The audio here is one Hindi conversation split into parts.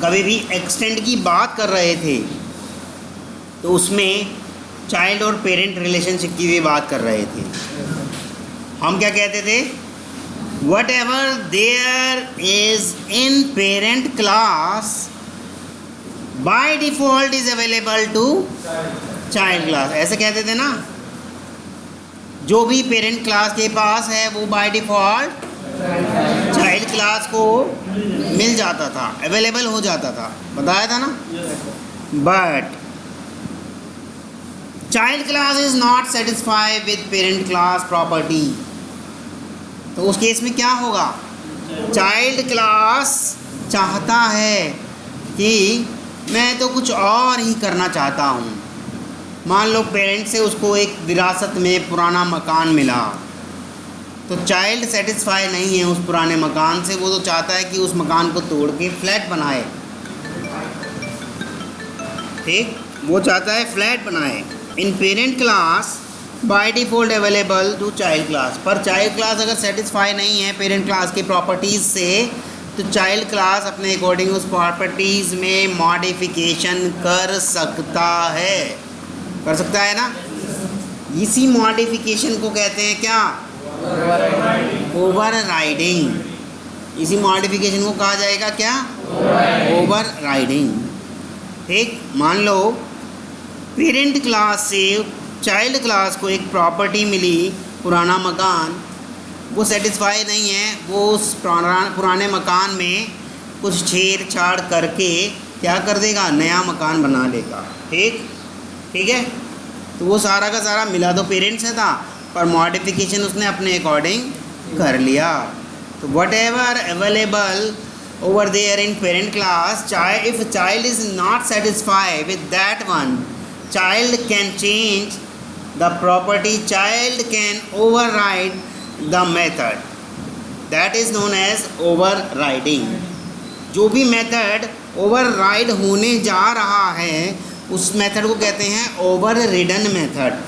कभी भी एक्सटेंड की बात कर रहे थे तो उसमें चाइल्ड और पेरेंट रिलेशनशिप की भी बात कर रहे थे। हम क्या कहते थे, whatever there is in parent class by default is available to child class, ऐसे कहते थे ना। जो भी पेरेंट क्लास के पास है वो बाय डिफॉल्ट चाइल्ड क्लास को मिल जाता था, अवेलेबल हो जाता था, बताया था ना। But child class is not satisfied with parent class property, तो उस केस में क्या होगा, चाइल्ड क्लास चाहता है कि मैं तो कुछ और ही करना चाहता हूँ। मान लो पेरेंट से उसको एक विरासत में पुराना मकान मिला, तो चाइल्ड सेटिस्फाई नहीं है उस पुराने मकान से, वो तो चाहता है कि उस मकान को तोड़ के फ्लैट बनाए। ठीक, वो चाहता है फ्लैट बनाए। In parent class by default available to child class, पर चाइल्ड क्लास अगर सेटिस्फाई नहीं है पेरेंट क्लास की प्रॉपर्टीज़ से, तो चाइल्ड क्लास अपने अकॉर्डिंग उस प्रॉपर्टीज़ में मॉडिफिकेशन कर सकता है, कर सकता है ना। इसी मॉडिफिकेशन को कहते हैं क्या, ओवर राइडिंग। इसी मॉडिफिकेशन को कहा जाएगा क्या, ओवर राइडिंग। ठीक, मान लो पेरेंट क्लास से चाइल्ड क्लास को एक प्रॉपर्टी मिली, पुराना मकान, वो सेटिस्फाई नहीं है, वो उस पुराने मकान में कुछ छेड़छाड़ करके क्या कर देगा, नया मकान बना लेगा। ठीक, ठीक है, तो वो सारा का सारा मिला तो पेरेंट्स से था, पर मॉडिफिकेशन उसने अपने अकॉर्डिंग कर लिया। तो whatever available over there in parent class, if child is not satisfied with that one, child can change the property, child can override the method, that is known as overriding। जो भी मेथड ओवरराइड होने जा रहा है उस मेथड को कहते हैं ओवररिडन मेथड।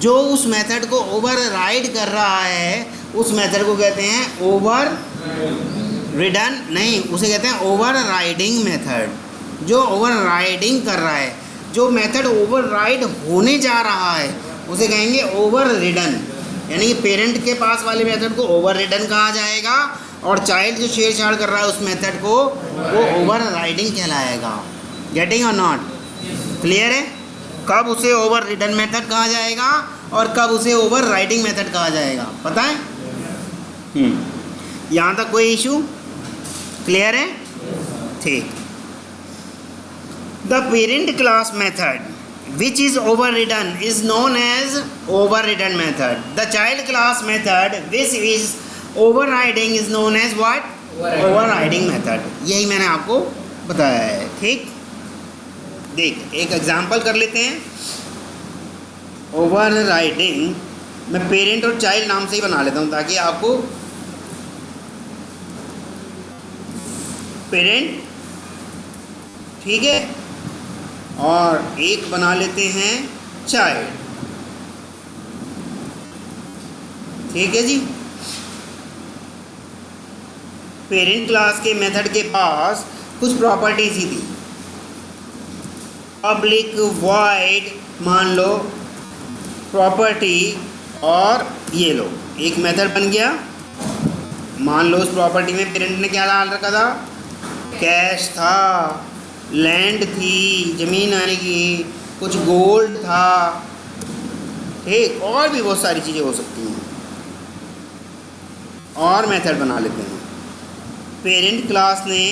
जो उस मेथड को ओवरराइड कर रहा है उस मेथड को कहते हैं ओवर रिडन, नहीं, उसे कहते हैं ओवरराइडिंग मेथड। जो ओवरराइडिंग कर रहा है, जो मेथड ओवरराइड होने जा रहा है उसे कहेंगे ओवर रिडन, यानी कि पेरेंट के पास वाले मेथड को ओवर रिडन कहा जाएगा, और चाइल्ड जो छेड़छाड़ कर रहा है उस मेथड को वो ओवर राइडिंग कहलाएगा। गेटिंग और नॉट, क्लियर है। कब उसे ओवर रिडन मेथड कहा जाएगा और कब उसे ओवर राइडिंग मेथड कहा जाएगा, पता है। यहाँ तक कोई इशू क्लियर है, ठीक। The parent class method which is overridden is known as overridden method. The child class method which is overriding is known as what? Overriding method। यही मैंने आपको बताया है। ठीक, देख एक एग्जांपल कर लेते हैं। ओवरराइडिंग मैं पेरेंट और चाइल्ड नाम से ही बना लेता हूँ ताकि आपको, पेरेंट, ठीक है, और एक बना लेते हैं चाइल्ड। ठीक है जी। पेरेंट क्लास के मेथड के पास कुछ प्रॉपर्टीज ही थी, पब्लिक वॉइड मान लो प्रॉपर्टी, और ये लो एक मेथड बन गया। मान लो उस प्रॉपर्टी में पेरेंट ने क्या डाल रखा था, कैश था, लैंड थी, ज़मीन आने की, कुछ गोल्ड था, ठीक, और भी बहुत सारी चीज़ें हो सकती हैं। और मेथड बना लेते हैं। पेरेंट क्लास ने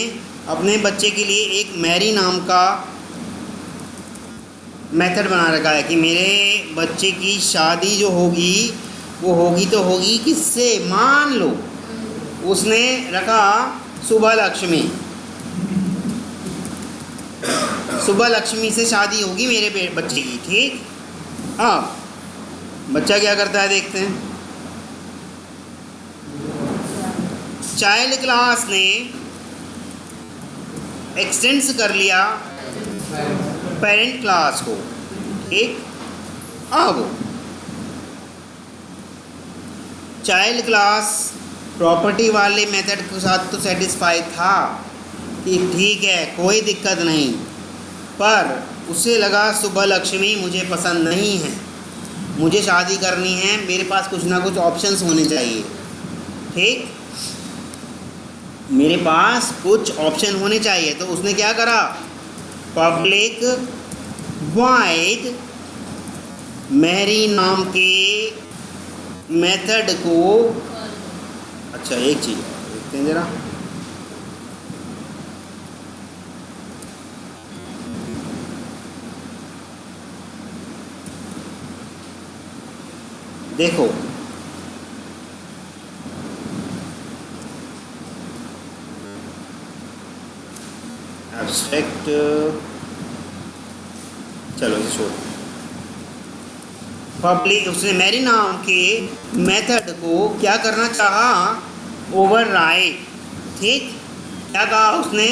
अपने बच्चे के लिए एक मैरी नाम का मेथड बना रखा है कि मेरे बच्चे की शादी जो होगी वो होगी तो होगी किससे, मान लो उसने रखा सुबह लक्ष्मी, सुबह लक्ष्मी से शादी होगी मेरे बच्चे की। ठीक, हाँ, बच्चा क्या करता है देखते हैं। चाइल्ड क्लास ने एक्सटेंस कर लिया पेरेंट क्लास को। ठीक, अब चाइल्ड क्लास प्रॉपर्टी वाले मेथड के साथ तो सेटिस्फाई था, कि ठीक है कोई दिक्कत नहीं, पर उसे लगा सुबह लक्ष्मी मुझे पसंद नहीं है, मुझे शादी करनी है, मेरे पास कुछ ना कुछ ऑप्शंस होने चाहिए। ठीक, मेरे पास कुछ ऑप्शन होने चाहिए। तो उसने क्या करा, पब्लिक वाइड मैरी नाम के मेथड को, अच्छा एक चीज़ देखते हैं ज़रा, देखो एब्स्ट्रैक्ट, चलो इसे छोड़। पब्लिक, उसने मेरी नाम के मेथड को क्या करना चाहा, ओवरराइड। ठीक, क्या कहा उसने,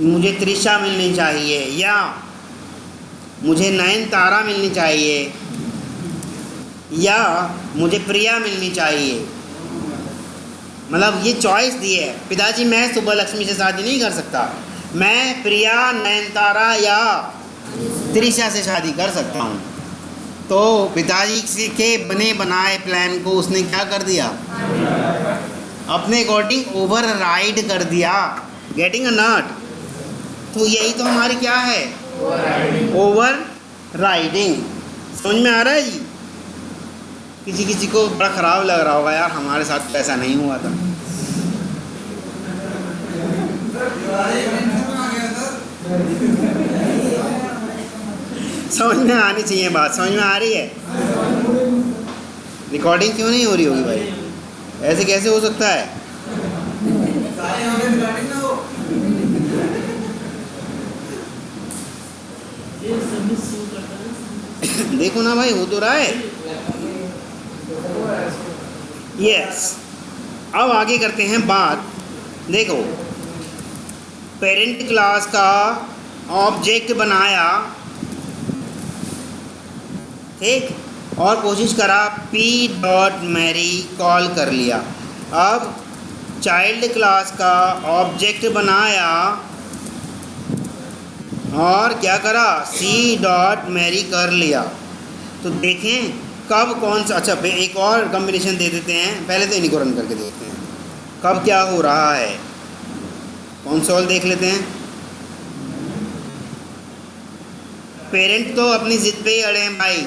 मुझे त्रिशा मिलनी चाहिए या मुझे नयनतारा मिलनी चाहिए या मुझे प्रिया मिलनी चाहिए। मतलब ये चॉइस दी है पिताजी, मैं सुबह लक्ष्मी से शादी नहीं कर सकता, मैं प्रिया, नयनतारा या त्रिशा से शादी कर सकता हूँ। तो पिताजी के बने बनाए प्लान को उसने क्या कर दिया, अपने अकॉर्डिंग ओवर राइड कर दिया। Getting a not. तो यही तो हमारी क्या है, ओवर राइडिंग। समझ में आ रहा है जी? किसी किसी को बड़ा ख़राब लग रहा होगा, यार हमारे साथ तो ऐसा नहीं हुआ था। समझ में आनी चाहिए बात, समझ में आ रही है? रिकॉर्डिंग क्यों नहीं हो रही होगी भाई, ऐसे कैसे हो सकता है? देखो ना भाई, हो तो रहा है। यस, अब आगे करते हैं बात। देखो, पेरेंट क्लास का ऑब्जेक्ट बनाया, ठीक, और कोशिश करा p.Mary कॉल कर लिया। अब चाइल्ड क्लास का ऑब्जेक्ट बनाया और क्या करा, c.Mary कर लिया। तो देखें कब कौन सा, अच्छा एक और कॉम्बिनेशन दे देते हैं, पहले तो इन्हीं को रन करके देखते हैं कब क्या हो रहा है। कंसोल देख लेते हैं। पेरेंट तो अपनी जिद पे ही अड़े हैं भाई,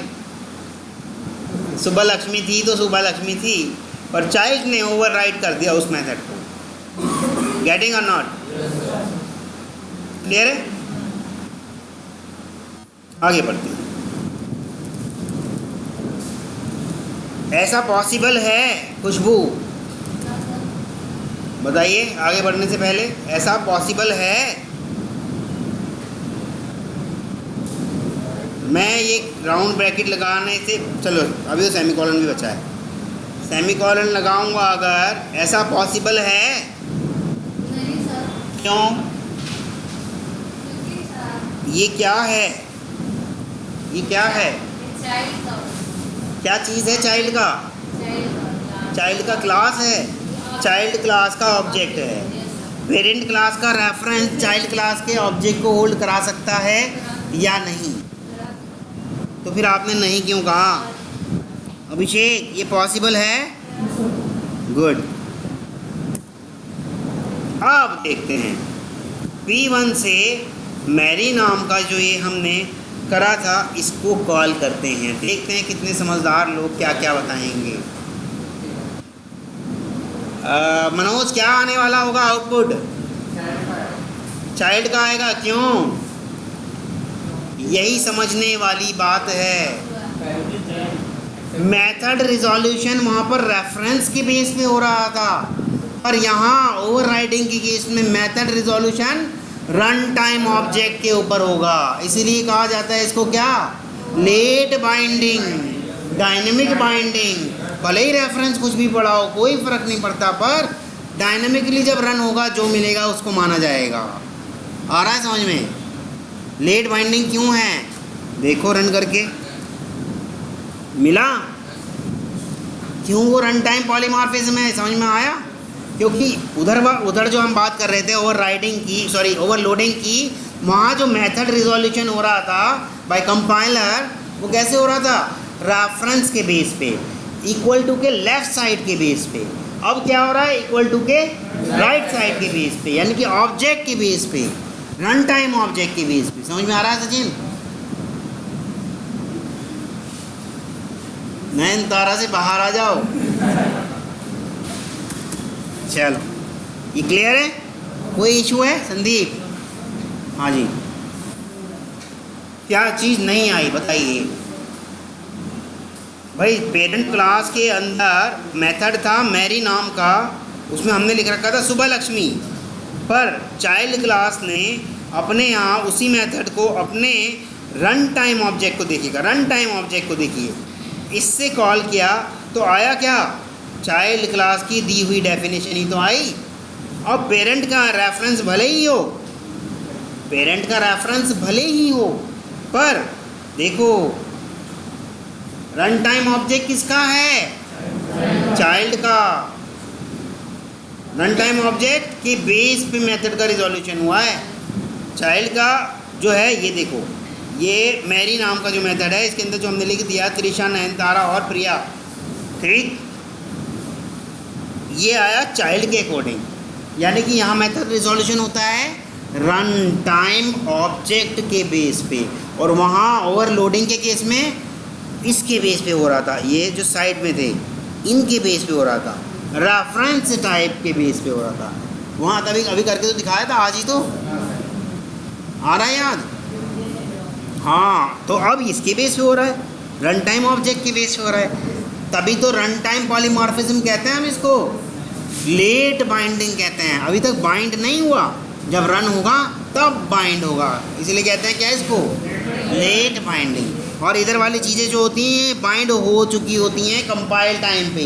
सुबह लक्ष्मी थी तो सुबह लक्ष्मी थी, पर चाइल्ड ने ओवरराइड कर दिया उस मेथड को। गेटिंग और नॉट क्लियर है? आगे बढ़ते हैं। ऐसा पॉसिबल है, खुशबू बताइए आगे बढ़ने से पहले, ऐसा पॉसिबल है? मैं ये राउंड ब्रैकेट लगाने से, चलो अभी तो सेमीकोलन भी बचा है, सेमीकोलन लगाऊंगा अगर, ऐसा पॉसिबल है? नहीं सर। क्यों? ये क्या है, ये क्या है, चाइल्ड का, क्या चीज़ है चाइल्ड का? चाइल्ड का क्लास है, चाइल्ड क्लास का ऑब्जेक्ट है। पेरेंट क्लास का रेफरेंस चाइल्ड क्लास के ऑब्जेक्ट को होल्ड करा सकता है या नहीं? तो फिर आपने नहीं क्यों कहा? अभिषेक, ये पॉसिबल है? गुड। अब देखते हैं P1 से मैरी नाम का जो ये हमने करा था, इसको कॉल करते हैं। देखते हैं कितने समझदार लोग क्या क्या बताएंगे। मनोज, क्या आने वाला होगा आउटपुट? चाइल्ड का आएगा। क्यों? यही समझने वाली बात है। मेथड रिजोल्यूशन वहाँ पर रेफरेंस के बेस पे हो रहा था, पर यहाँ ओवरराइडिंग की केस में method resolution run time object के ऊपर होगा। इसीलिए कहा जाता है इसको क्या, लेट बाइंडिंग, डायनेमिक बाइंडिंग। भले ही रेफरेंस कुछ भी पड़ा हो, कोई फ़र्क नहीं पड़ता, पर डायनेमिकली जब रन होगा जो मिलेगा उसको माना जाएगा। आ रहा है समझ में? लेट बाइंडिंग क्यों है, देखो रन करके मिला। क्यों? वो रन टाइम पॉलीमॉर्फिज्म है, समझ में आया? क्योंकि उधर जो हम बात कर रहे थे ओवरलोडिंग की, वहाँ जो मेथड रिजोल्यूशन हो रहा था बाय कंपाइलर, वो कैसे हो रहा था? रेफरेंस के बेस पे, इक्वल टू के लेफ्ट साइड के बेस पे। अब क्या हो रहा है? इक्वल टू के राइट साइड के बेस पे, यानी कि ऑब्जेक्ट के बेस पे, रन टाइम ऑब्जेक्ट के बेस पे। समझ में आ रहा है सचिन? नैन तारा से बाहर आ जाओ। चलो, ये क्लियर है? कोई इशू है संदीप? हाँ जी, क्या चीज़ नहीं आई बताइए भाई। पेरेंट क्लास के अंदर मेथड था मैरी नाम का, उसमें हमने लिख रखा था सुबह लक्ष्मी, पर चाइल्ड क्लास ने अपने यहाँ उसी मेथड को अपने रन टाइम ऑब्जेक्ट को देखिएगा, रन टाइम ऑब्जेक्ट को देखिए, इससे कॉल किया तो आया क्या? चाइल्ड क्लास की दी हुई डेफिनेशन ही तो आई। अब पेरेंट का रेफरेंस भले ही हो, पर देखो रन टाइम ऑब्जेक्ट किसका है? चाइल्ड का। रन टाइम ऑब्जेक्ट के बेस पे मेथड का रिजोल्यूशन हुआ है। चाइल्ड का जो है, ये देखो, ये मैरी नाम का जो मेथड है, इसके अंदर जो हमने लिख दिया त्रिशा, नयनतारा और प्रिया, ठीक, ये आया चाइल्ड के अकॉर्डिंग, यानी कि यहाँ मेथड रिजोल्यूशन होता है रन टाइम ऑब्जेक्ट के बेस पे, और वहाँ ओवरलोडिंग के केस में इसके बेस पे हो रहा था, ये जो साइड में थे इनके बेस पे हो रहा था, रेफरेंस टाइप के बेस पे हो रहा था। वहाँ तभी अभी करके तो दिखाया था, आज ही तो आ रहा है याद? हाँ, तो अब इसके बेस पे हो रहा है, रन टाइम ऑब्जेक्ट के बेस पे हो रहा है, तभी तो रन टाइम पॉलीमॉर्फिज्म कहते हैं हम इसको, लेट बाइंडिंग कहते हैं। अभी तक बाइंड नहीं हुआ, जब रन होगा तब बाइंड होगा, इसलिए कहते हैं क्या इसको? Late binding. और इधर वाली चीज़ें जो होती हैं बाइंड हो चुकी होती हैं कंपाइल टाइम पे।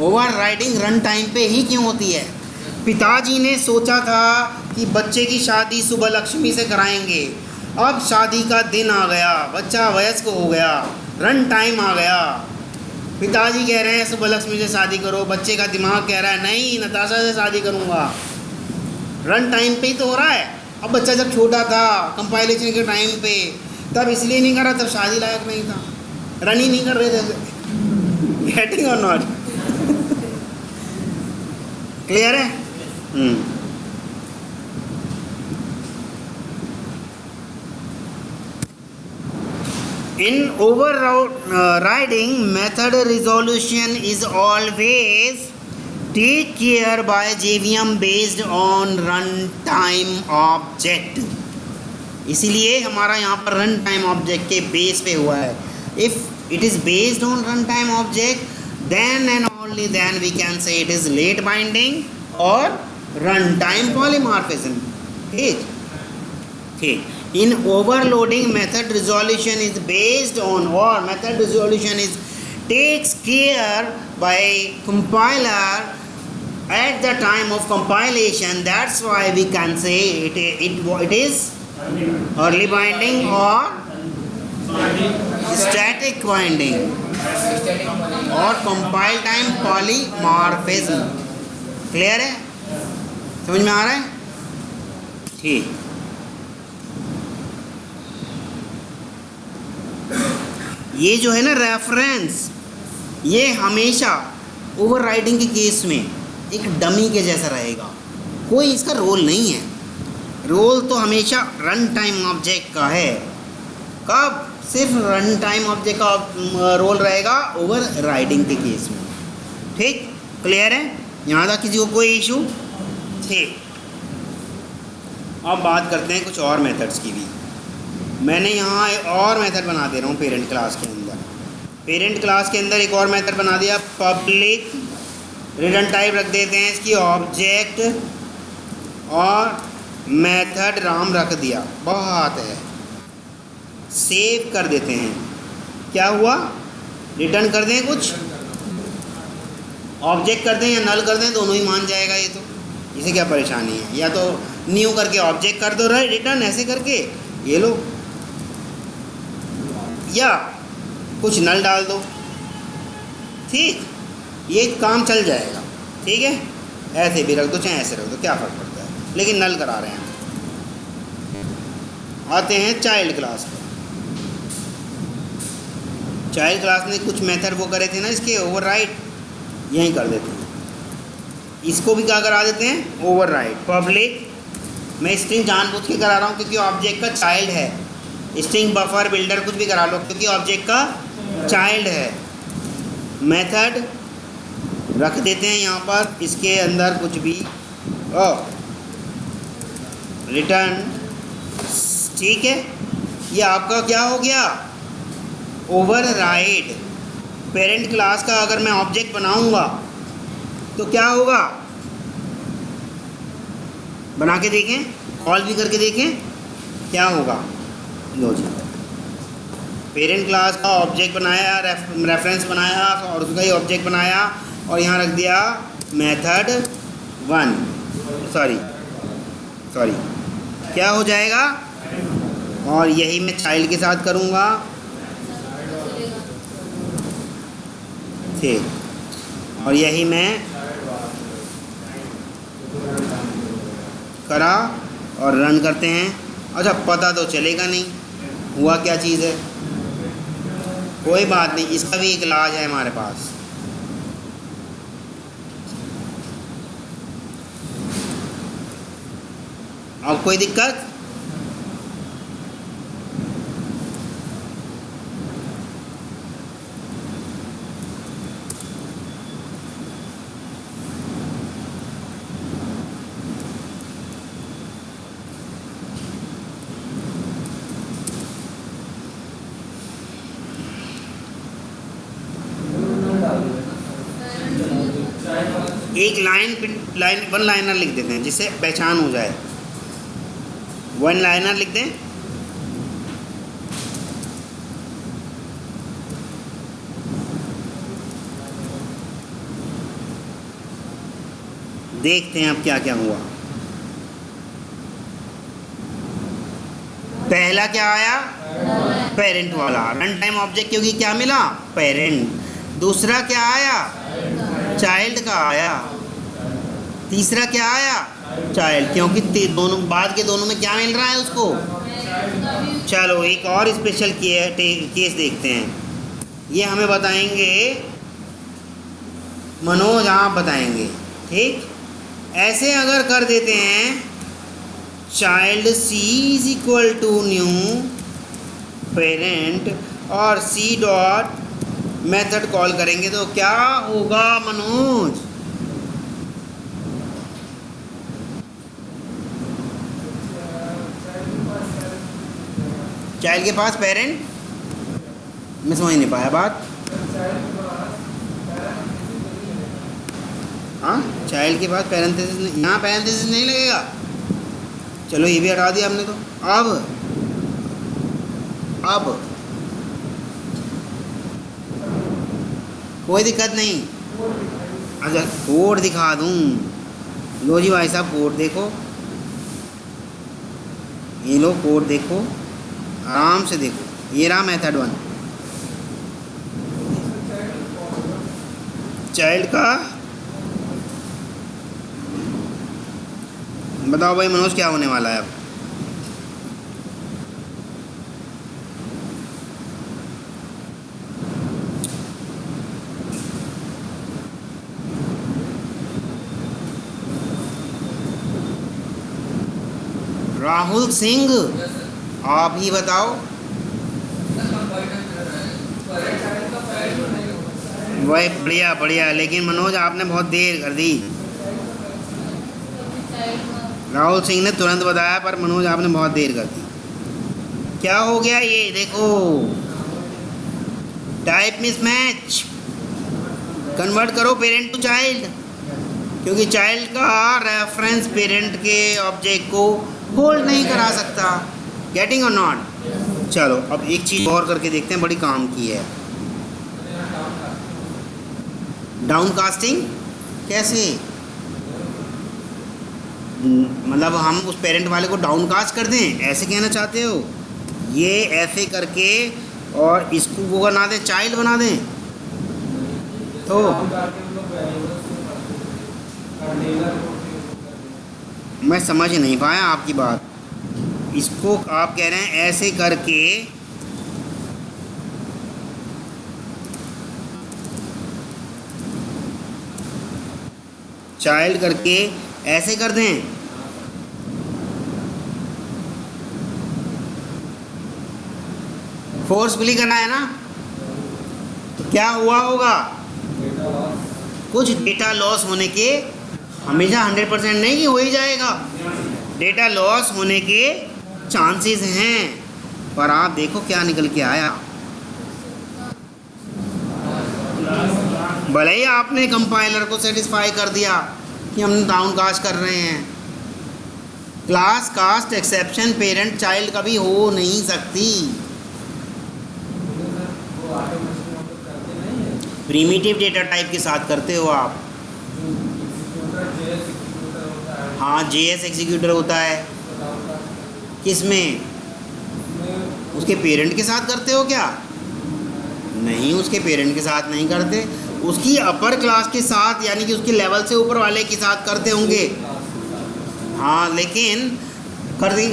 ओवर राइडिंग रन टाइम पे ही क्यों होती है? पिताजी ने सोचा था कि बच्चे की शादी सुबह लक्ष्मी से कराएंगे, अब शादी का दिन आ गया, बच्चा वयस्क हो गया, रन टाइम आ गया, पिताजी कह रहे हैं सुबह लक्ष्मी से शादी करो, बच्चे का दिमाग कह रहा है नहीं, नताशा से शादी करूँगा। रन टाइम पे ही तो हो रहा है। अब बच्चा जब छोटा था कंपाइलेशन के टाइम पे, तब इसलिए नहीं करा, तब शादी लायक नहीं था, रन ही नहीं कर रहे थे। गेटिंग और नॉट? क्लियर है? In overriding method resolution is always take care by JVM based on runtime object। इसीलिए हमारा यहाँ पर रन टाइम ऑब्जेक्ट के बेस पे हुआ है। If it is based on run time object, then and only then we can say it is late binding or runtime polymorphism। ठीक। In overloading, method resolution is based on, or method resolution is takes care by compiler at the time of compilation. That's why we can say it is early binding or static binding और कंपाइल टाइम पॉलीमॉर्फिज्म। क्लियर है? समझ में आ रहा है? ठीक। ये जो है ना रेफरेंस, ये हमेशा ओवरराइडिंग के केस में एक डमी के जैसा रहेगा, कोई इसका रोल नहीं है। रोल तो हमेशा रन टाइम ऑब्जेक्ट का है। कब? सिर्फ रन टाइम ऑब्जेक्ट का रोल रहेगा ओवर राइडिंग के केस में। ठीक, क्लियर है? यहाँ तक किसी को कोई इशू? ठीक। अब बात करते हैं कुछ और मेथड्स की भी। मैंने यहाँ एक और मेथड बना दे रहा हूँ पेरेंट क्लास के अंदर। पेरेंट क्लास के अंदर एक और मेथड बना दिया, पब्लिक रिटर्न टाइप रख देते हैं इसकी ऑब्जेक्ट, और मेथड राम रख दिया। बहुत है, सेव कर देते हैं। क्या हुआ? रिटर्न कर दें, कुछ ऑब्जेक्ट कर दें या नल कर दें, दोनों ही मान जाएगा ये तो, इसे क्या परेशानी है? या तो न्यू करके ऑब्जेक्ट कर दो रिटर्न, ऐसे करके ये लो, या कुछ नल डाल दो, ठीक, ये काम चल जाएगा, ठीक है। ऐसे भी रख दो चाहे ऐसे रख दो, क्या फ़र्क पड़ता है, लेकिन नल करा रहे हैं। आते हैं चाइल्ड क्लास पर। चाइल्ड क्लास ने कुछ मेथड वो करे थे ना इसके, ओवरराइड, यहीं कर देते हैं। इसको भी क्या करा देते हैं, ओवरराइड। पब्लिक, मैं स्ट्रिंग जानबूझ के करा रहा हूँ क्योंकि ऑब्जेक्ट का चाइल्ड है। स्ट्रिंग बफर बिल्डर कुछ भी करा लो क्योंकि ऑब्जेक्ट का चाइल्ड है। मेथड रख देते हैं यहाँ पर, इसके अंदर कुछ भी रिटर्न, ठीक है। ये आपका क्या हो गया, ओवरराइड। पेरेंट क्लास का अगर मैं ऑब्जेक्ट बनाऊंगा तो क्या होगा, बना के देखें, कॉल भी करके देखें क्या होगा। लो जी, पेरेंट क्लास का ऑब्जेक्ट बनाया, रेफरेंस बनाया और उसका ही ऑब्जेक्ट बनाया और यहाँ रख दिया मेथड 1, सॉरी क्या हो जाएगा, और यही मैं चाइल्ड के साथ करूँगा, ठीक, और यही मैं करा और रन करते हैं। अच्छा, पता तो चलेगा नहीं हुआ क्या चीज़ है, कोई बात नहीं, इसका भी एक इलाज है हमारे पास। अब कोई दिक्कत, एक लाइन वन लाइनर लिख देते हैं जिससे पहचान हो जाए। वन लाइनर लिख दें, देखते हैं अब क्या क्या हुआ। पहला क्या आया, पेरेंट वाला, रन टाइम ऑब्जेक्ट, क्योंकि क्या मिला, पेरेंट। दूसरा क्या आया, चाइल्ड का आया। तीसरा क्या आया, चाइल्ड, क्योंकि दोनों बाद के दोनों में क्या मिल रहा है उसको। चलो एक और स्पेशल केस देखते हैं, ये हमें बताएंगे मनोज, आप बताएंगे, ठीक। ऐसे अगर कर देते हैं child C is equal to new parent और सी डॉट मेथड कॉल करेंगे तो क्या होगा मनोज, चाइल्ड के पास पेरेंट, मैं समझ नहीं पाया बात। हाँ, चाइल्ड के पास पैरेंथेसिस, यहाँ पैरेंथेसिस नहीं लगेगा, चलो ये भी हटा दिया हमने तो। अब कोई दिक्कत नहीं। अच्छा, कोड दिखा दूँ, लो जी भाई साहब, कोड देखो, ये लो कोड देखो, आराम से देखो, ये रहा मेथड 1 चाइल्ड का। बताओ भाई मनोज क्या होने वाला है अब, राहुल सिंह आप ही बताओ। वही बढ़िया बढ़िया, लेकिन मनोज आपने बहुत देर कर दी। राहुल सिंह ने तुरंत बताया पर मनोज आपने बहुत देर कर दी। क्या हो गया ये देखो, टाइप मिसमैच, कन्वर्ट करो पेरेंट टू चाइल्ड, क्योंकि चाइल्ड का रेफरेंस पेरेंट के ऑब्जेक्ट को होल्ड नहीं करा सकता। गेटिंग और नॉट। चलो अब एक चीज़ और करके देखते हैं, बड़ी काम की है। डाउन कास्टिंग कैसे, मतलब हम उस पेरेंट वाले को डाउन कास्ट कर दें, ऐसे कहना चाहते हो। ये ऐसे करके और इसको वो बना दें, चाइल्ड बना दें, तो मैं समझ नहीं पाया आपकी बात। इसको आप कह रहे हैं ऐसे करके चाइल्ड करके ऐसे कर दें, फोर्सफुली करना है ना, तो क्या हुआ होगा, कुछ डेटा लॉस होने के, हमेशा 100% नहीं कि हो ही जाएगा, डेटा लॉस होने के चांसेस हैं। पर आप देखो क्या निकल के आया। भले ही आपने कंपाइलर को सेटिस्फाई कर दिया कि हम डाउन कास्ट कर रहे हैं, class cast exception parent child कभी हो नहीं सकती। प्रीमिटिव डेटा टाइप के साथ करते हो आप। हाँ, JS एग्जीक्यूटर होता है, किसमें, उसके पेरेंट के साथ करते हो क्या? नहीं, उसके पेरेंट के साथ नहीं करते, उसकी अपर क्लास के साथ, यानी कि उसके लेवल से ऊपर वाले के साथ करते होंगे। हाँ, लेकिन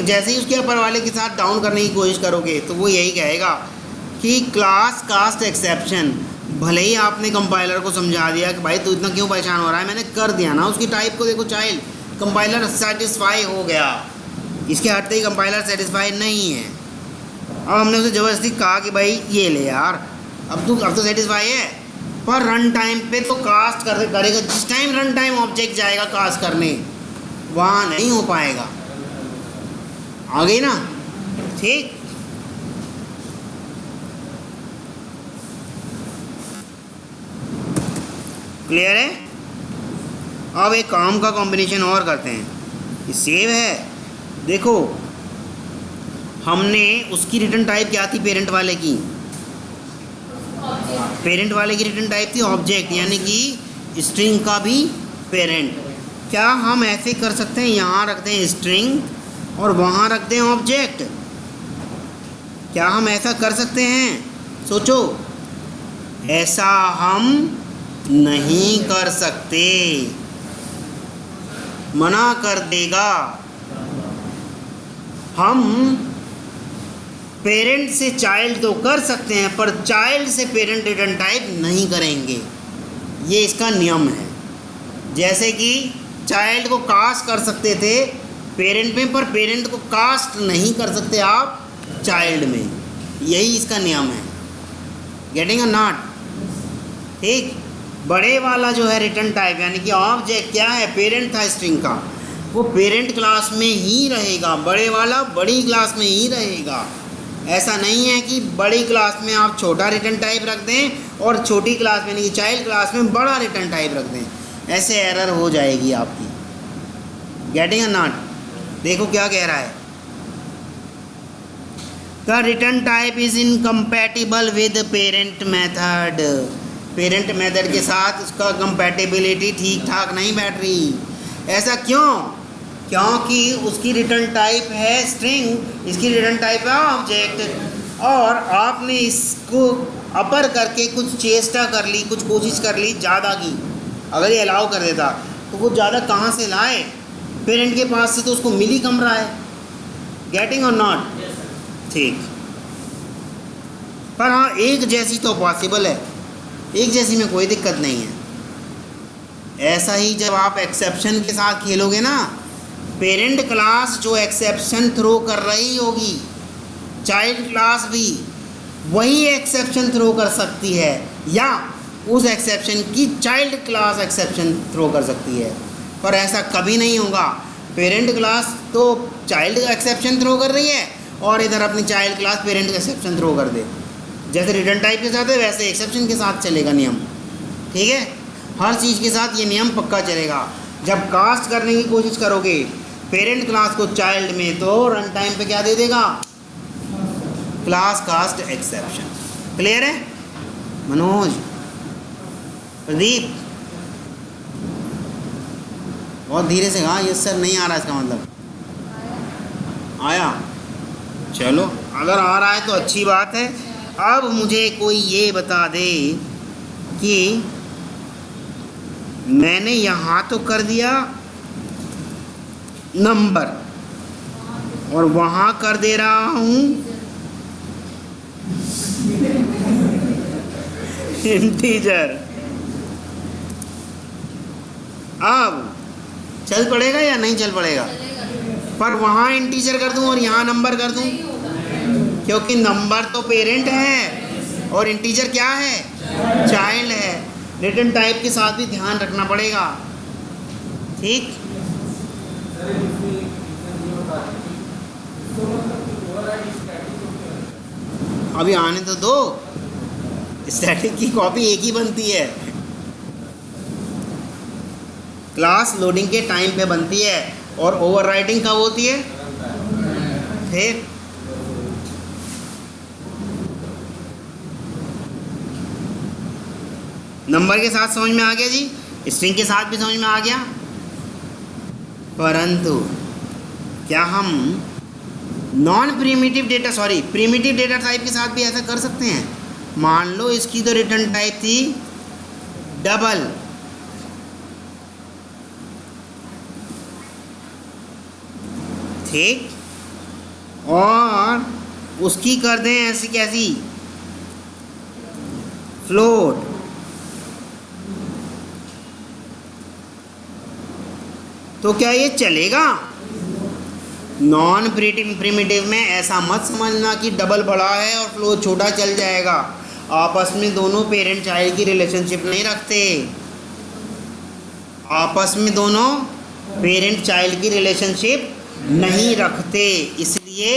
जैसे ही उसके अपर वाले के साथ डाउन करने की कोशिश करोगे तो वो यही कहेगा कि क्लास कास्ट एक्सेप्शन। भले ही आपने कंपाइलर को समझा दिया कि भाई तू इतना क्यों परेशान हो रहा है, मैंने कर दिया ना उसकी टाइप को, देखो चाइल्ड, कंपाइलर सेटिस्फाई हो गया। इसके हटते ही कंपाइलर सेटिस्फाई नहीं है। अब हमने उसे ज़बरदस्ती कहा कि भाई ये ले यार, अब तो सेटिस्फाई है, पर रन टाइम पे तो कास्ट करेगा। जिस टाइम रन टाइम ऑब्जेक्ट जाएगा कास्ट करने, वहाँ नहीं हो पाएगा। आ गई ना? ठीक, क्लियर है? अब एक काम का कॉम्बिनेशन और करते हैं, ये सेव है। देखो हमने उसकी रिटर्न टाइप क्या थी, पेरेंट वाले की, पेरेंट वाले की रिटर्न टाइप थी ऑब्जेक्ट, यानी कि स्ट्रिंग का भी पेरेंट। क्या हम ऐसे कर सकते हैं, यहाँ रखते हैं स्ट्रिंग और वहाँ रखते हैं ऑब्जेक्ट? क्या हम ऐसा कर सकते हैं? सोचो, ऐसा हम नहीं कर सकते, मना कर देगा। हम पेरेंट से चाइल्ड तो कर सकते हैं, पर चाइल्ड से पेरेंट रिटर्न टाइप नहीं करेंगे, ये इसका नियम है। जैसे कि चाइल्ड को कास्ट कर सकते थे पेरेंट में, पर पेरेंट को कास्ट नहीं कर सकते आप चाइल्ड में, यही इसका नियम है। Getting a not? ठीक, बड़े वाला जो है रिटर्न टाइप, यानी कि ऑब्जेक्ट क्या है, पेरेंट था स्ट्रिंग का, वो पेरेंट क्लास में ही रहेगा, बड़े वाला बड़ी क्लास में ही रहेगा। ऐसा नहीं है कि बड़ी क्लास में आप छोटा रिटर्न टाइप रख दें और छोटी क्लास में, यानी कि चाइल्ड क्लास में बड़ा रिटर्न टाइप रख दें, ऐसे एरर हो जाएगी आपकी। Getting a not? देखो क्या कह रहा है, the return type is incompatible with parent method. Parent method के साथ उसका कंपैटिबिलिटी ठीक ठाक नहीं बैठ रही। ऐसा क्यों? क्योंकि उसकी रिटर्न टाइप है स्ट्रिंग, इसकी रिटर्न टाइप है ऑब्जेक्ट, और आपने इसको अपर करके कुछ चेष्टा कर ली, कुछ कोशिश कर ली ज़्यादा की। अगर ये अलाउ कर देता तो वो ज़्यादा कहाँ से लाए, पेरेंट के पास से तो उसको मिल ही कम रहा है। गेटिंग और नॉट? ठीक, पर हाँ एक जैसी तो पॉसिबल है, एक जैसी में कोई दिक्कत नहीं है। ऐसा ही जब आप एक्सेप्शन के साथ खेलोगे ना, पेरेंट क्लास जो एक्सेप्शन थ्रो कर रही होगी, चाइल्ड क्लास भी वही एक्सेप्शन थ्रो कर सकती है, या उस एक्सेप्शन की चाइल्ड क्लास एक्सेप्शन थ्रो कर सकती है। पर ऐसा कभी नहीं होगा, पेरेंट क्लास तो चाइल्ड एक्सेप्शन थ्रो कर रही है और इधर अपनी child class parent exception throw कर दे। जैसे रिटर्न टाइप के साथ है वैसे एक्सेप्शन के साथ चलेगा नियम। ठीक है, हर चीज़ के साथ ये नियम पक्का चलेगा। जब कास्ट करने की कोशिश करोगे पेरेंट क्लास को चाइल्ड में, तो रन टाइम पे क्या दे देगा, क्लास कास्ट एक्सेप्शन। क्लियर है? मनोज, प्रदीप, बहुत धीरे से कहा, यस सर नहीं आ रहा, इसका मतलब आया? चलो, अगर आ रहा है तो अच्छी बात है, अब मुझे कोई ये बता दे कि मैंने यहाँ तो कर दिया नंबर और वहाँ कर दे रहा हूँ इंटीजर। अब चल पड़ेगा या नहीं चल पड़ेगा? चलेगा। पर वहाँ इंटीजर कर दूँ और यहाँ नंबर कर दूँ, नहीं होगा। क्योंकि नंबर तो पेरेंट है और इंटीजर क्या है? चाइल्ड है। रिटर्न टाइप के साथ भी ध्यान रखना पड़ेगा। ठीक, अभी आने तो दो। स्टैटिक की कॉपी एक ही बनती है, क्लास लोडिंग के टाइम पे बनती है और ओवरराइटिंग कब होती है? फिर नंबर के साथ समझ में आ गया जी, स्ट्रिंग के साथ भी समझ में आ गया। परंतु क्या हम non primitive data primitive data type के साथ भी ऐसा कर सकते हैं? मान लो इसकी तो रिटर्न टाइप थी डबल, ठीक, और उसकी कर दें ऐसी कैसी फ्लोट, तो क्या ये चलेगा? नॉन प्रिमिटिव में ऐसा मत समझना कि डबल बड़ा है और फ्लोट छोटा चल जाएगा। आपस में दोनों पेरेंट चाइल्ड की रिलेशनशिप नहीं रखते, आपस में दोनों पेरेंट चाइल्ड की रिलेशनशिप नहीं रखते, इसलिए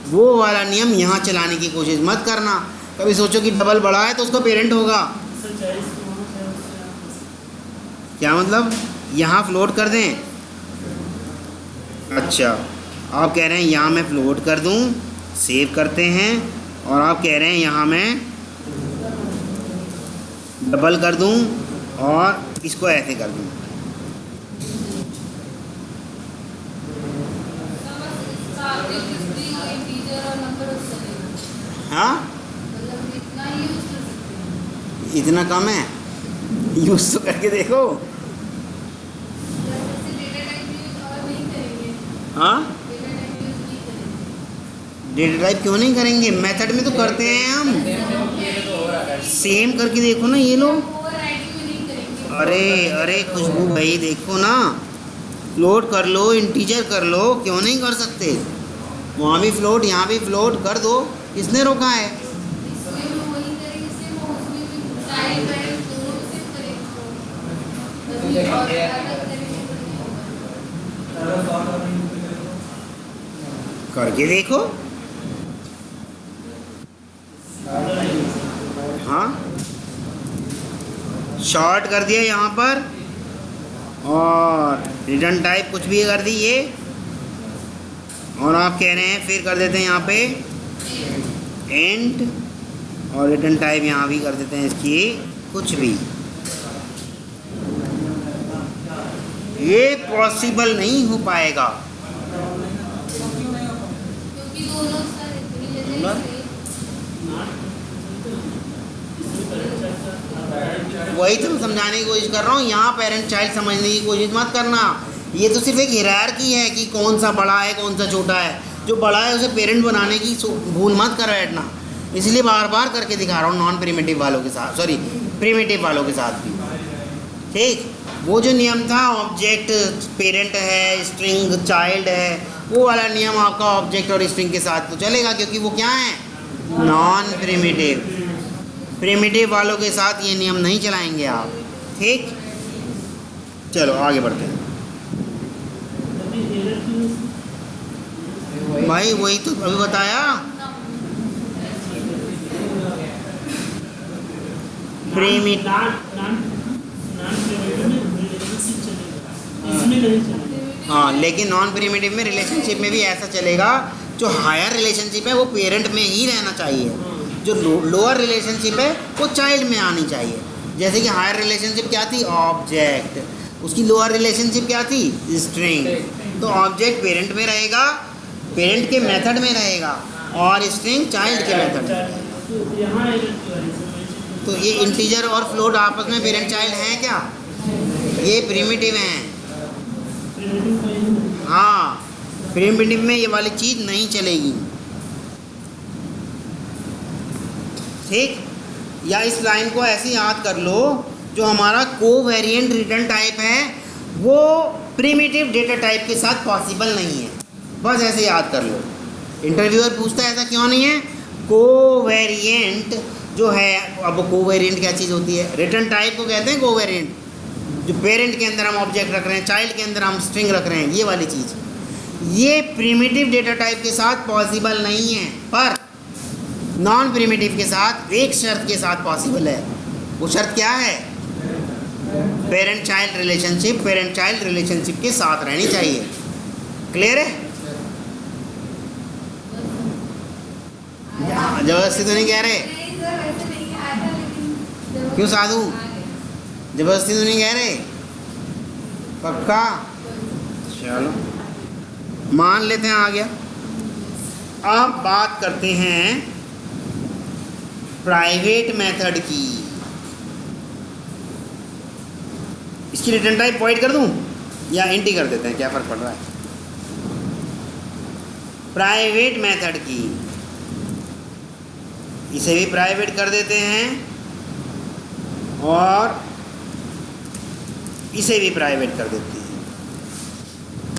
वो वाला नियम यहाँ चलाने की कोशिश मत करना। कभी सोचो कि डबल बड़ा है तो उसका पेरेंट होगा, क्या मतलब? यहाँ फ्लोट कर दें? अच्छा, आप कह रहे हैं यहाँ मैं फ्लोट कर दूँ, सेव करते हैं, और आप कह रहे हैं यहाँ मैं डबल कर दूँ और इसको ऐसे कर दूँ। हाँ, इतना कम है, यूज़ तो करके देखो। हाँ, डेटा टाइप क्यों नहीं करेंगे? मेथड में तो करते हैं हम, सेम करके देखो ना, ये लो। अरे खुशबू भाई देखो ना, फ्लोट कर लो, इंटीजर कर लो, क्यों नहीं कर सकते? वहाँ भी फ्लोट, यहाँ भी फ्लोट कर दो, किसने रोका है? करके देखो। हाँ, शॉर्ट कर दिया यहाँ पर और रिटर्न टाइप कुछ भी कर दी ये, और आप कह रहे हैं फिर कर देते हैं यहाँ पे एंड, और रिटर्न टाइप यहाँ भी कर देते हैं इसकी कुछ भी। ये पॉसिबल नहीं हो पाएगा। वही तो मैं समझाने की कोशिश कर रहा हूँ, यहाँ पेरेंट चाइल्ड समझने की कोशिश मत करना। ये तो सिर्फ एक हायरार्की है कि कौन सा बड़ा है कौन सा छोटा है। जो बड़ा है उसे पेरेंट बनाने की भूल मत कर बैठना, इसलिए बार बार करके दिखा रहा हूँ नॉन प्रिमिटिव वालों के साथ, प्रिमिटिव वालों के साथ भी। ठीक, वो जो नियम था ऑब्जेक्ट पेरेंट है, स्ट्रिंग चाइल्ड है, वो वाला नियम आपका ऑब्जेक्ट और स्ट्रिंग के साथ तो चलेगा, क्योंकि वो क्या है? Non primitive. प्रिमिटिव वालों के साथ ये नियम नहीं चलाएंगे आप। ठीक, चलो आगे बढ़ते हैं भाई, वही तो अभी बताया। हाँ, लेकिन नॉन प्रिमिटिव में रिलेशनशिप में भी ऐसा चलेगा, जो हायर रिलेशनशिप है वो पेरेंट में ही रहना चाहिए, जो लोअर रिलेशनशिप है वो चाइल्ड में आनी चाहिए। जैसे कि हायर रिलेशनशिप क्या थी? ऑब्जेक्ट, उसकी लोअर रिलेशनशिप क्या थी? स्ट्रिंग। तो ऑब्जेक्ट पेरेंट में रहेगा, पेरेंट के मेथड में रहेगा, और स्ट्रिंग चाइल्ड के मेथड में रहेगा। तो यहाँ तो ये इंटीजर और फ्लोट आपस में पेरेंट चाइल्ड हैं क्या? ये प्रिमिटिव हैं। हाँ, प्रिमिटिव में ये वाली चीज़ नहीं चलेगी। ठीक, या इस लाइन को ऐसे याद कर लो, जो हमारा कोवेरिएंट रिटर्न टाइप है वो प्रिमिटिव डेटा टाइप के साथ पॉसिबल नहीं है। बस ऐसे याद कर लो। इंटरव्यूअर पूछता है ऐसा क्यों नहीं है? कोवेरिएंट जो है, अब कोवेरिएंट क्या चीज़ होती है? रिटर्न टाइप को कहते हैं कोवेरिएंट। जो पेरेंट के अंदर हम ऑब्जेक्ट रख रहे हैं, चाइल्ड के अंदर हम स्ट्रिंग रख रहे हैं, ये वाली चीज़, ये प्रिमिटिव डेटा टाइप के साथ पॉसिबल नहीं है, पर नॉन प्रिमिटिव के साथ एक शर्त के साथ पॉसिबल है। वो शर्त क्या है? Parent child relationship parent child relationship के साथ रहनी चाहिए। क्लियर है? जबरदस्ती तो नहीं कह रहे? क्यों साधु, जबरदस्ती तो नहीं कह रहे? पक्का? चलो मान लेते हैं आ गया। अब बात करते हैं प्राइवेट मेथड की। इसकी रिटर्न टाइप वॉइड कर दूं या इंटी कर देते हैं, क्या फ़र्क पड़ रहा है? प्राइवेट मेथड की, इसे भी प्राइवेट कर देते हैं और इसे भी प्राइवेट कर देते हैं।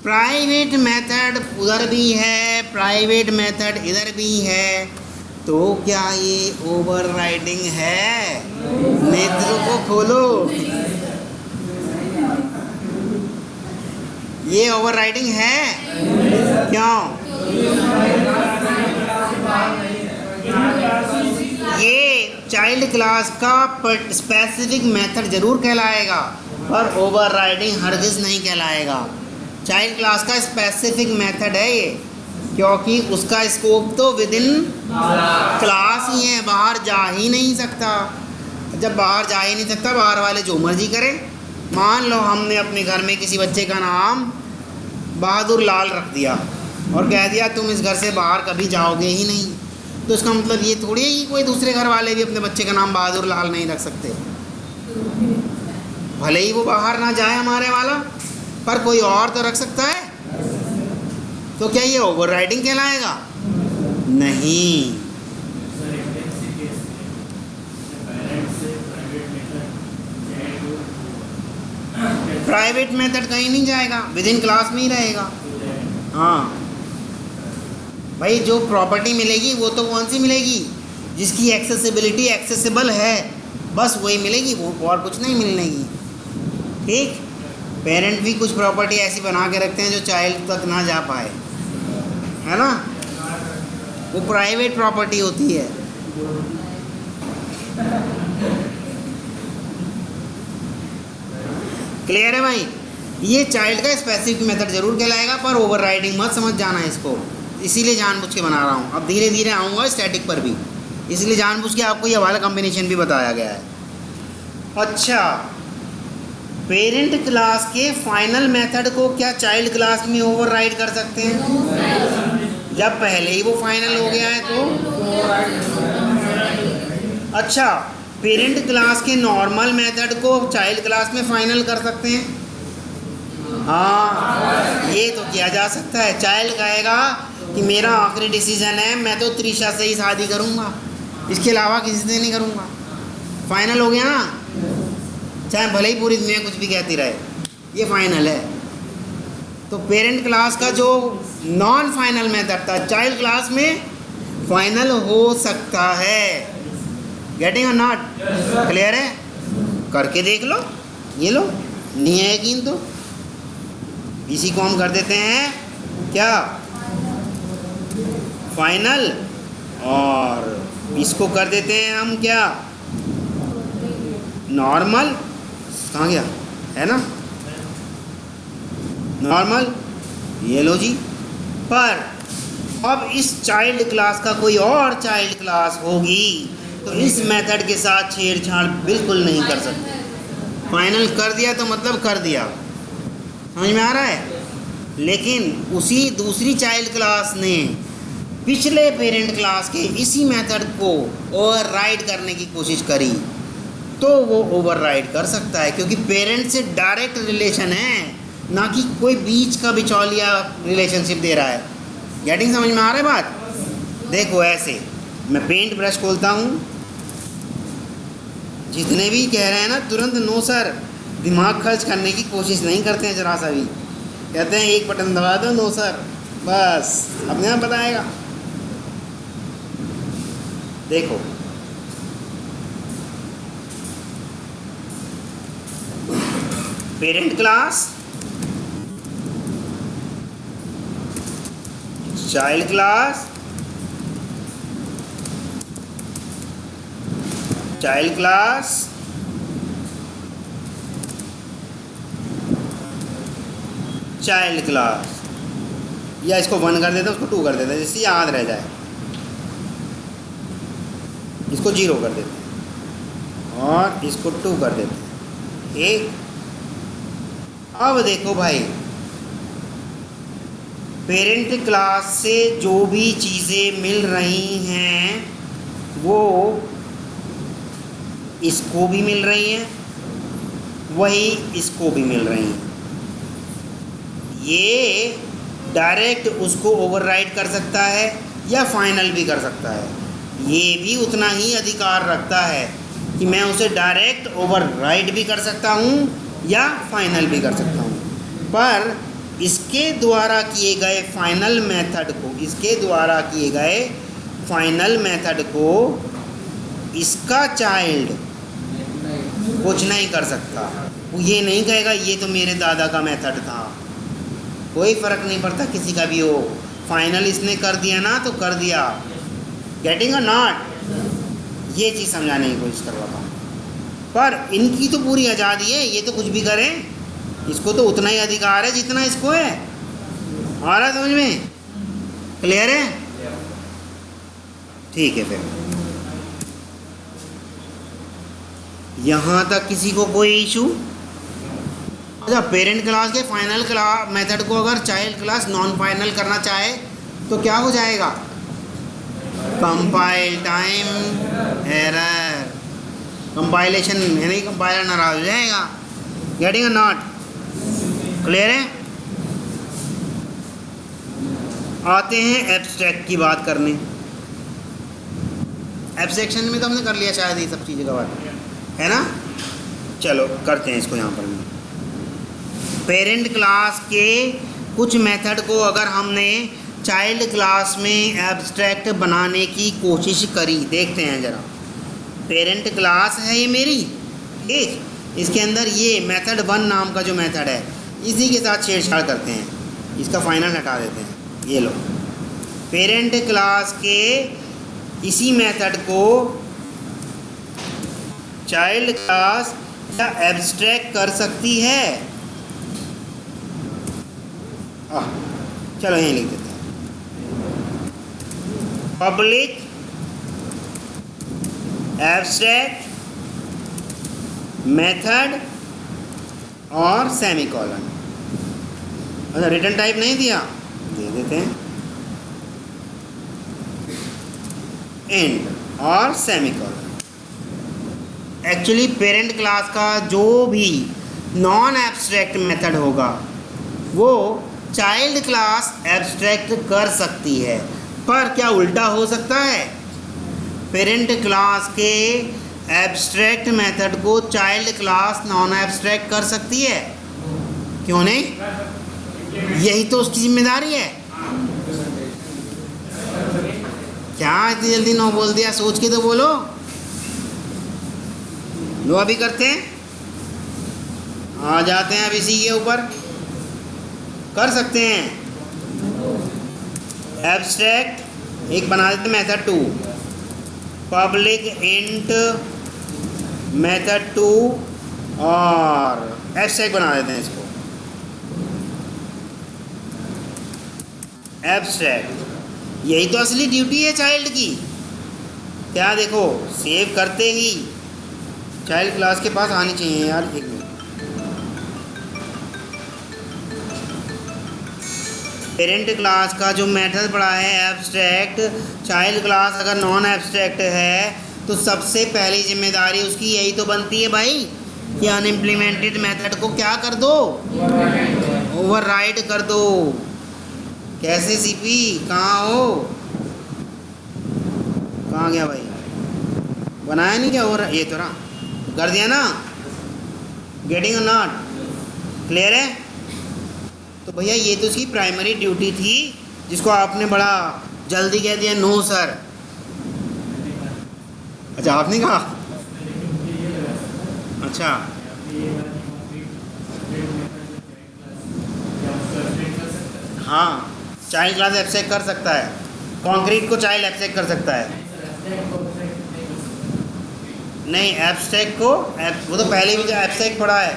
प्राइवेट मेथड उधर भी है, प्राइवेट मेथड इधर भी है, तो क्या ये ओवरराइडिंग है? नेत्रों को खोलो, ये ओवरराइडिंग है? क्यों? ये चाइल्ड क्लास का स्पेसिफिक मेथड जरूर कहलाएगा, पर ओवरराइडिंग हरगिज़ नहीं कहलाएगा। चाइल्ड क्लास का स्पेसिफिक मेथड है ये, क्योंकि उसका स्कोप तो विद इन क्लास ही है, बाहर जा ही नहीं सकता। जब बाहर जा ही नहीं सकता, बाहर वाले जो मर्जी करें। मान लो हमने अपने घर में किसी बच्चे का नाम बहादुर लाल रख दिया और कह दिया तुम इस घर से बाहर कभी जाओगे ही नहीं, तो इसका मतलब ये थोड़ी है कि कोई दूसरे घर वाले भी अपने बच्चे का नाम बहादुर लाल नहीं रख सकते। भले ही वो बाहर ना जाए हमारे वाला, पर कोई और तो रख सकता है। तो क्या ये ओवरराइडिंग कहलाएगा? नहीं। प्राइवेट मेथड कहीं नहीं जाएगा, विद इन क्लास में ही रहेगा। हाँ भाई, जो प्रॉपर्टी मिलेगी वो तो कौन सी मिलेगी? जिसकी एक्सेसिबिलिटी एक्सेसिबल है, बस वही मिलेगी, वो और कुछ नहीं मिलने की। ठीक, पेरेंट भी कुछ प्रॉपर्टी ऐसी बना के रखते हैं जो चाइल्ड तक ना जा पाए, है ना? वो प्राइवेट प्रॉपर्टी होती है। क्लियर है भाई? ये चाइल्ड का स्पेसिफिक मेथड जरूर कहलाएगा, पर ओवरराइडिंग मत समझ जाना इसको, इसीलिए जानबूझ के बना रहा हूँ। अब धीरे धीरे आऊँगा स्टैटिक पर भी, इसलिए जानबूझ के आपको ये वाला कॉम्बिनेशन भी बताया गया है। अच्छा, पेरेंट क्लास के फाइनल मेथड को क्या चाइल्ड क्लास में ओवरराइड कर सकते हैं? जब पहले ही वो फाइनल हो गया है तो। अच्छा, पेरेंट क्लास के नॉर्मल मेथड को चाइल्ड क्लास में फाइनल कर सकते हैं? हाँ, ये तो किया जा सकता है। चाइल्ड कहेगा कि मेरा आखिरी डिसीजन है, मैं तो त्रिशा से ही शादी करूँगा, इसके अलावा किसी से नहीं करूँगा। फाइनल हो गया ना, चाहे भले ही पूरी दुनिया कुछ भी कहती रहे, ये फाइनल है। तो पेरेंट क्लास का जो नॉन फाइनल मेथड था, चाइल्ड क्लास में फाइनल हो सकता है। गेटिंग और नॉट? क्लियर है? करके देख लो, ये लो, नहीं है यकीन तो इसी को हम कर देते हैं क्या? फाइनल, और इसको कर देते हैं हम क्या? नॉर्मल। कहाँ गया? है ना नॉर्मल, ये लो जी। पर अब इस चाइल्ड क्लास का कोई और चाइल्ड क्लास होगी तो इस मेथड के साथ छेड़छाड़ बिल्कुल नहीं कर सकते। फाइनल कर दिया तो मतलब कर दिया, समझ में आ रहा है? लेकिन उसी दूसरी चाइल्ड क्लास ने पिछले पेरेंट क्लास के इसी मेथड को ओवरराइड करने की कोशिश करी तो वो ओवरराइड कर सकता है, क्योंकि पेरेंट से डायरेक्ट रिलेशन है, ना कि कोई बीच का बिचौलिया रिलेशनशिप दे रहा है। गेटिंग समझ में आ रहा है बात? देखो ऐसे मैं पेंट ब्रश खोलता हूँ, जितने भी कह रहे हैं ना तुरंत नो सर, दिमाग खर्च करने की कोशिश नहीं करते हैं जरा सा भी, कहते हैं एक बटन दबा दो नो सर, बस अपने आप बताएगा। देखो parent class, child class, child class, child class, या इसको 1 कर देते हैं, उसको 2 कर देते हैं, जिससे याद रह जाए। इसको 0 कर देते हैं और इसको 2 कर देते हैं। ठीक, अब देखो भाई, पेरेंट क्लास से जो भी चीज़ें मिल रही हैं वो इसको भी मिल रही हैं, वही इसको भी मिल रही हैं। ये डायरेक्ट उसको ओवरराइड कर सकता है या फाइनल भी कर सकता है। ये भी उतना ही अधिकार रखता है कि मैं उसे डायरेक्ट ओवरराइड भी कर सकता हूँ या फाइनल भी कर सकता हूँ। पर इसके द्वारा किए गए फाइनल मेथड को, इसके द्वारा किए गए फाइनल मेथड को इसका चाइल्ड कुछ नहीं कर सकता। वो ये नहीं कहेगा ये तो मेरे दादा का मेथड था, कोई फ़र्क नहीं पड़ता किसी का भी हो, फाइनल इसने कर दिया ना तो कर दिया। गेटिंग और नॉट, ये चीज़ समझाने की कोशिश करवाता हूँ। पर इनकी तो पूरी आज़ादी है, ये तो कुछ भी करें, इसको तो उतना ही अधिकार है जितना इसको है। आ रहा है समझ में? क्लियर है? ठीक है, फिर यहाँ तक किसी को कोई इशू? अच्छा, पेरेंट क्लास के फाइनल क्लास मेथड को अगर चाइल्ड क्लास नॉन फाइनल करना चाहे तो क्या हो जाएगा? कंपाइल टाइम एरर, कंपाइलेशन यानी कंपाइलर नाराज हो जाएगा। गेटिंग और नॉट? क्लियर है? आते हैं एब्स्ट्रैक्ट की बात करने। एब्स्ट्रैक्शन में तो हमने कर लिया शायद ये सब चीज़ें का बात, है ना? चलो करते हैं इसको यहाँ पर। पेरेंट क्लास के कुछ मेथड को अगर हमने चाइल्ड क्लास में एब्स्ट्रैक्ट बनाने की कोशिश करी, देखते हैं ज़रा। पेरेंट क्लास है ये मेरी, ठीक, इसके अंदर ये मेथड 1 नाम का जो मेथड है इसी के साथ छेड़छाड़ करते हैं, इसका फाइनल हटा देते हैं। ये लो, पेरेंट क्लास के इसी मेथड को चाइल्ड क्लास क्या एब्स्ट्रैक्ट कर सकती है? चलो यहीं लिख देते हैं, पब्लिक एब्स्ट्रैक्ट मेथड और सेमीकोलन। अच्छा, रिटर्न टाइप नहीं दिया, दे देते हैं एंड और सेमीकोलन। एक्चुअली पेरेंट क्लास का जो भी नॉन एब्स्ट्रैक्ट मेथड होगा वो चाइल्ड क्लास एब्स्ट्रैक्ट कर सकती है, पर क्या उल्टा हो सकता है? पेरेंट क्लास के एब्स्ट्रैक्ट मेथड को चाइल्ड क्लास नॉन एब्स्ट्रैक्ट कर सकती है? क्यों नहीं? यही तो उसकी जिम्मेदारी है। क्या इतनी जल्दी नो बोल दिया? सोच के तो बोलो। लो अभी करते हैं, आ जाते हैं अब इसी के ऊपर। कर सकते हैं एब्स्ट्रैक्ट, एक बना देते मेथड 2, पब्लिक इंट मेथड 2 और एब्स्ट्रैक्ट बना देते हैं इसको एब्स्ट्रैक्ट। यही तो असली ड्यूटी है चाइल्ड की। क्या देखो, सेव करते ही चाइल्ड क्लास के पास आनी चाहिए यार। एक मिनट, पेरेंट क्लास का जो मेथड पढ़ा है एब्स्ट्रैक्ट, चाइल्ड क्लास अगर नॉन एब्स्ट्रैक्ट है तो सबसे पहली जिम्मेदारी उसकी यही तो बनती है भाई कि अनइम्प्लीमेंटेड मेथड को क्या कर दो, ओवरराइड कर दो। कैसे सीपी, कहाँ हो, कहाँ गया भाई, बनाया नहीं क्या, और ये तो ना कर दिया ना, गेटिंग और नॉट, क्लियर है। तो भैया ये तो उसकी प्राइमरी ड्यूटी थी जिसको आपने बड़ा जल्दी कह दिया नो सर। अच्छा आपने कहा, अच्छा हाँ चाइल्ड क्लास एब्स्ट्रैक्ट कर सकता है, कॉन्क्रीट को चाइल्ड एब्स्ट्रैक्ट कर सकता है। नहीं एब्स्ट्रैक्ट को वो तो पहले भी जो एब्स्ट्रैक्ट पढ़ा है,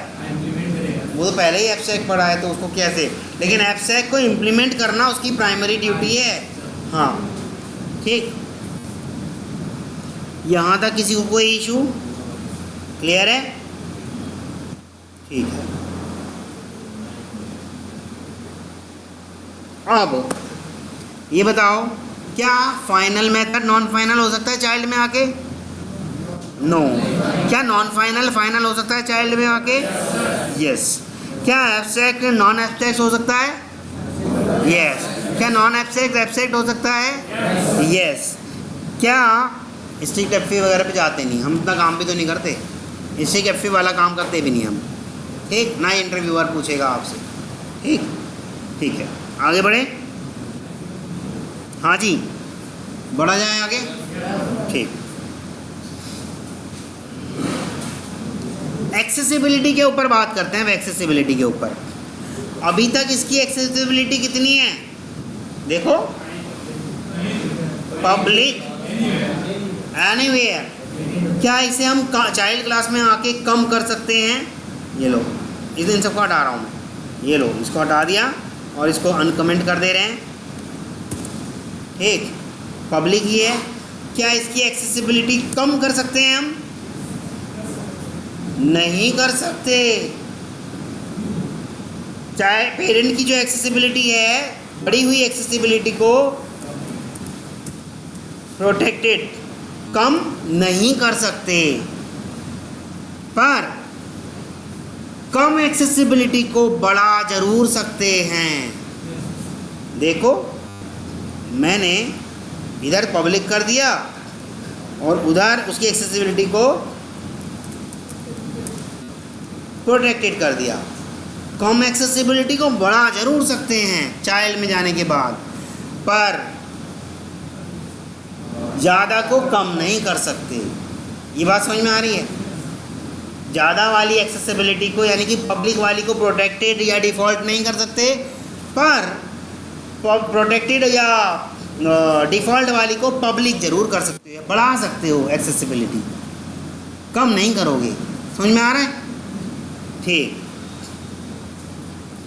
वो तो पहले ही एब्स्ट्रैक्ट पढ़ा है तो उसको कैसे, लेकिन एब्स्ट्रैक्ट को इम्प्लीमेंट करना उसकी प्राइमरी ड्यूटी है। हाँ ठीक, यहाँ तक किसी को कोई इशू, क्लियर है, ठीक है। अब ये बताओ क्या फाइनल मेथड नॉन फाइनल हो सकता है चाइल्ड में आके, नो क्या नॉन फाइनल फाइनल हो सकता है चाइल्ड में आके, यस। क्या एब्स्ट्रैक्ट नॉन एब्स्ट्रैक्ट हो सकता है, यस। क्या नॉन एब्स्ट्रैक्ट एब्स्ट्रैक्ट हो सकता है, यस। क्या स्ट्रिक्ट एफ वगैरह पे जाते नहीं हम, इतना काम भी तो नहीं करते, स्ट्रिक्ट एफ वाला काम करते भी नहीं हम, ठीक ना, इंटरव्यूअर पूछेगा आपसे, ठीक, ठीक है आगे बढ़े, हाँ जी बढ़ा जाए आगे, ठीक। एक्सेसिबिलिटी के ऊपर बात करते हैं, एक्सेसिबिलिटी के ऊपर। अभी तक इसकी एक्सेसिबिलिटी कितनी है देखो, पब्लिक एनीवेयर। क्या इसे हम चाइल्ड क्लास में आके कम कर सकते हैं, ये लो इस इन सबको हटा रहा हूँ मैं, ये लो इसको हटा दिया और इसको अनकमेंट कर दे रहे हैं, ठीक। पब्लिक ही है, क्या इसकी एक्सेसिबिलिटी कम कर सकते हैं हम, नहीं कर सकते। चाहे पेरेंट की जो एक्सेसिबिलिटी है, बढ़ी हुई एक्सेसिबिलिटी को प्रोटेक्टेड कम नहीं कर सकते, पर कम एक्सेसिबिलिटी को बढ़ा जरूर सकते हैं। देखो मैंने इधर पब्लिक कर दिया और उधर उसकी एक्सेसिबिलिटी को प्रोटेक्टेड कर दिया। कम एक्सेसिबिलिटी को बढ़ा जरूर सकते हैं चाइल्ड में जाने के बाद, पर ज़्यादा को कम नहीं कर सकते। ये बात समझ में आ रही है, ज़्यादा वाली एक्सेसिबिलिटी को यानी कि पब्लिक वाली को प्रोटेक्टेड या डिफ़ॉल्ट नहीं कर सकते, पर प्रोटेक्टेड या डिफ़ॉल्ट वाली को पब्लिक ज़रूर कर सकते हो, बढ़ा सकते हो एक्सेसिबिलिटी, कम नहीं करोगे। समझ में आ रहा है, ठीक।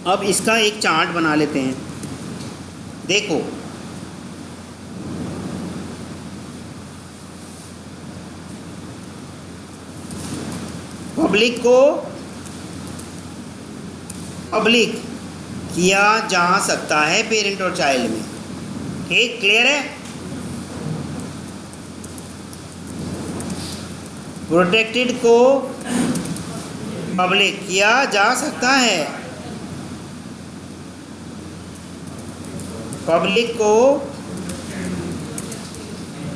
अब इसका एक चार्ट बना लेते हैं, देखो पब्लिक को पब्लिक किया जा सकता है पेरेंट और चाइल्ड में, ठीक, क्लियर है। प्रोटेक्टेड को पब्लिक किया जा सकता है, पब्लिक को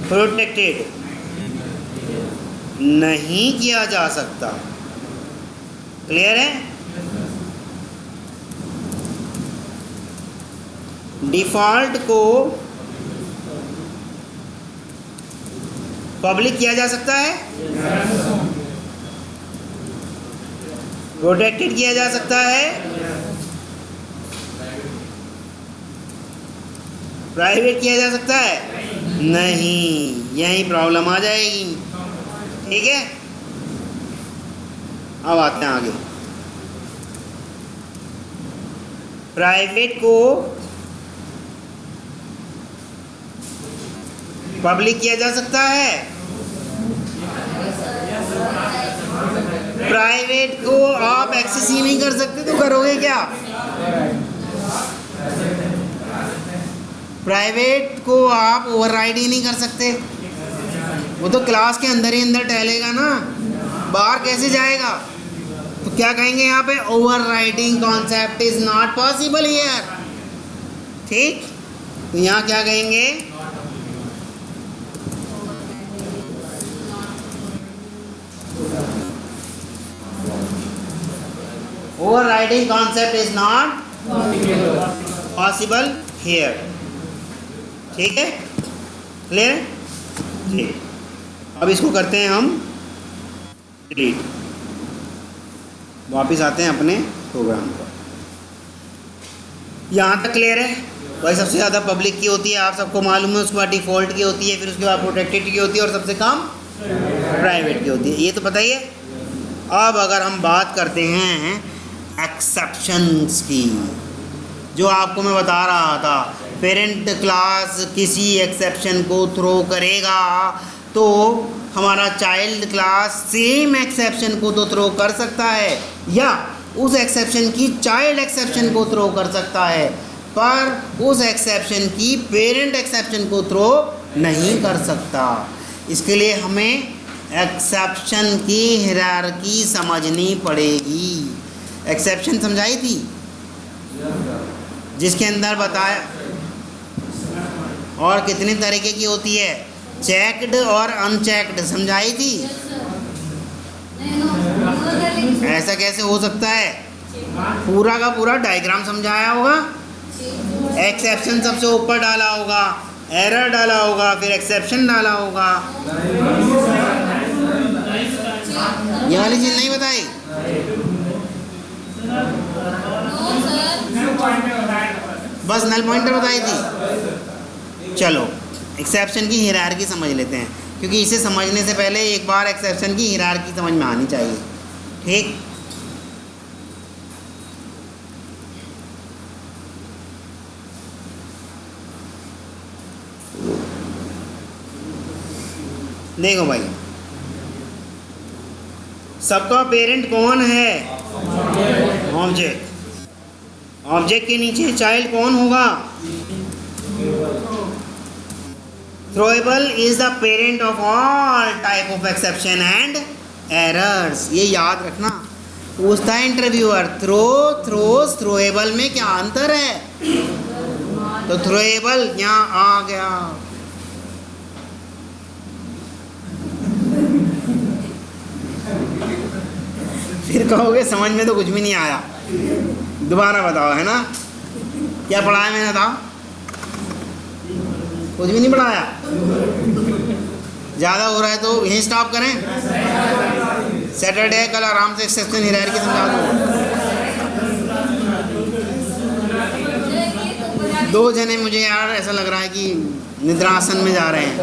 प्रोटेक्टेड नहीं किया जा सकता, क्लियर है। डिफ़ॉल्ट को पब्लिक किया जा सकता है, प्रोटेक्टेड किया जा सकता है, प्राइवेट किया जा सकता है, नहीं, यही प्रॉब्लम आ जाएगी, ठीक है। अब आते हैं आगे, प्राइवेट को पब्लिक किया जा सकता है, प्राइवेट को आप एक्सेस ही नहीं कर सकते तो करोगे क्या, प्राइवेट को आप ओवरराइड ही नहीं कर सकते, वो तो क्लास के अंदर ही अंदर टहलेगा ना, बाहर कैसे जाएगा। तो क्या कहेंगे यहाँ पे, overriding concept is not possible here. ठीक, तो यहाँ क्या कहेंगे, overriding concept is not possible here. ठीक है, क्लियर है? ठीक, अब इसको करते हैं हम डिलीट, वापस आते हैं अपने प्रोग्राम पर। यहाँ तक क्लियर है? भाई सबसे ज़्यादा पब्लिक की होती है, आप सबको मालूम है, उसके बाद डिफ़ॉल्ट की होती है, फिर उसके बाद प्रोटेक्टेड की होती है, और सबसे कम प्राइवेट की होती है, ये तो पता ही है। अब अगर हम बात करते हैं एक्सेप्शंस की, जो आपको मैं बता रहा था, पेरेंट क्लास किसी एक्सेप्शन को थ्रो करेगा तो हमारा चाइल्ड क्लास सेम एक्सेप्शन को तो थ्रो कर सकता है, या उस एक्सेप्शन की चाइल्ड एक्सेप्शन को थ्रो कर सकता है, पर उस एक्सेप्शन की पेरेंट एक्सेप्शन को थ्रो नहीं कर सकता। इसके लिए हमें एक्सेप्शन की हायरार्की समझनी पड़ेगी। एक्सेप्शन समझाई थी, जिसके अंदर बताया, और कितने तरीके की होती है, चेक्ड और अनचेक्ड, समझाई थी। ऐसा कैसे हो सकता है, पूरा का पूरा डायग्राम समझाया होगा, एक्सेप्शन सबसे ऊपर डाला होगा, एरर डाला होगा, फिर एक्सेप्शन डाला होगा। ये वाली चीज़ नहीं बताई? बस नल पॉइंटर बताई थी। चलो एक्सेप्शन की हायरार्की समझ लेते हैं, क्योंकि इसे समझने से पहले एक बार एक्सेप्शन की हायरार्की समझ में आनी चाहिए। ठीक, देखो भाई, सबका पेरेंट कौन है, ऑब्जेक्ट। ऑब्जेक्ट के नीचे चाइल्ड कौन होगा, throwable is the parent of all type of exception and errors। ये याद रखना, पूछता है इंटरव्यूअर, थ्रो, थ्रोस, throwable में क्या अंतर है, तो throwable यहाँ आ गया। फिर कहोगे समझ में तो कुछ भी नहीं आया, दोबारा बताओ, है ना? क्या पढ़ाया मैंने, था कुछ भी नहीं पढ़ाया। ज़्यादा हो रहा है तो यहीं स्टॉप करें, सैटरडे है, कल आराम से एक्सेप्शन हायरार्की समझा दो। 2 जने मुझे यार ऐसा लग रहा है कि निद्रासन में जा रहे हैं।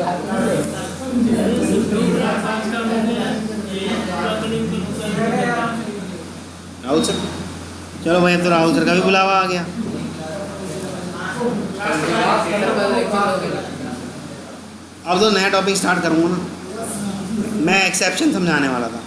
राहुल सर, चलो भाई, अब तो राहुल सर का भी बुलावा आ गया। अब तो नया टॉपिक स्टार्ट करूँगा ना, मैं एक्सेप्शन समझाने वाला था।